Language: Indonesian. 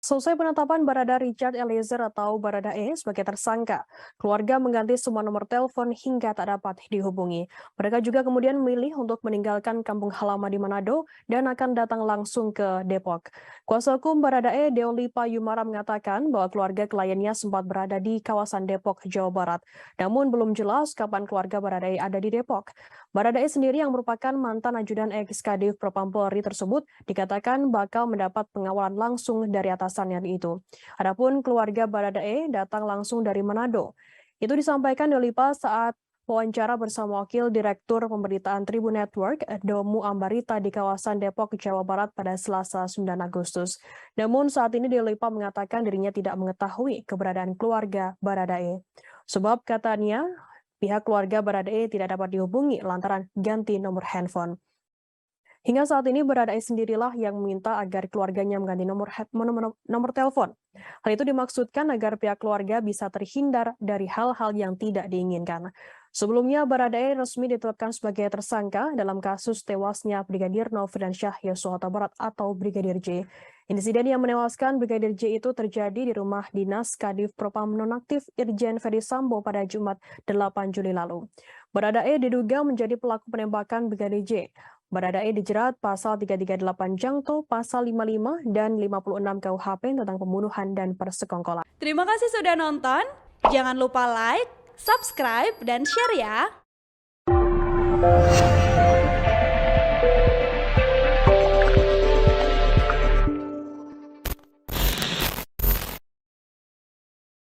Selesai penetapan Barada Richard Eliezer atau Baradae sebagai tersangka, keluarga mengganti semua nomor telepon hingga tak dapat dihubungi. Mereka juga kemudian memilih untuk meninggalkan kampung halaman di Manado dan akan datang langsung ke Depok. Kuasa hukum Baradae, Deolipa Yumara mengatakan bahwa keluarga kliennya sempat berada di kawasan Depok, Jawa Barat. Namun belum jelas kapan keluarga Baradae ada di Depok. Baradae sendiri yang merupakan mantan ajudan ex-Kadif Propam Polri tersebut dikatakan bakal mendapat pengawalan langsung dari atasannya itu. Adapun keluarga Baradae datang langsung dari Manado. Itu disampaikan Dolipa saat wawancara bersama Wakil Direktur Pemberitaan Tribun Network, Domu Ambarita di kawasan Depok, Jawa Barat pada Selasa 9 Agustus. Namun saat ini Dolipa mengatakan dirinya tidak mengetahui keberadaan keluarga Baradae. Sebab katanya pihak keluarga Baradae tidak dapat dihubungi lantaran ganti nomor handphone. Hingga saat ini Baradae sendirilah yang meminta agar keluarganya mengganti nomor telepon. Hal itu dimaksudkan agar pihak keluarga bisa terhindar dari hal-hal yang tidak diinginkan. Sebelumnya Baradae resmi ditetapkan sebagai tersangka dalam kasus tewasnya Brigadir Nofriansyah Yosua Huta Barat atau Brigadir J. Insiden yang menewaskan Brigadir J itu terjadi di rumah dinas Kadif Propam nonaktif Irjen Ferdy Sambo pada Jumat 8 Juli lalu. Baradae diduga menjadi pelaku penembakan Brigadir J. Baradae dijerat pasal 338 Jangto, pasal 55 dan 56 KUHP tentang pembunuhan dan persekongkolan. Terima kasih sudah nonton. Jangan lupa like, subscribe, dan share ya.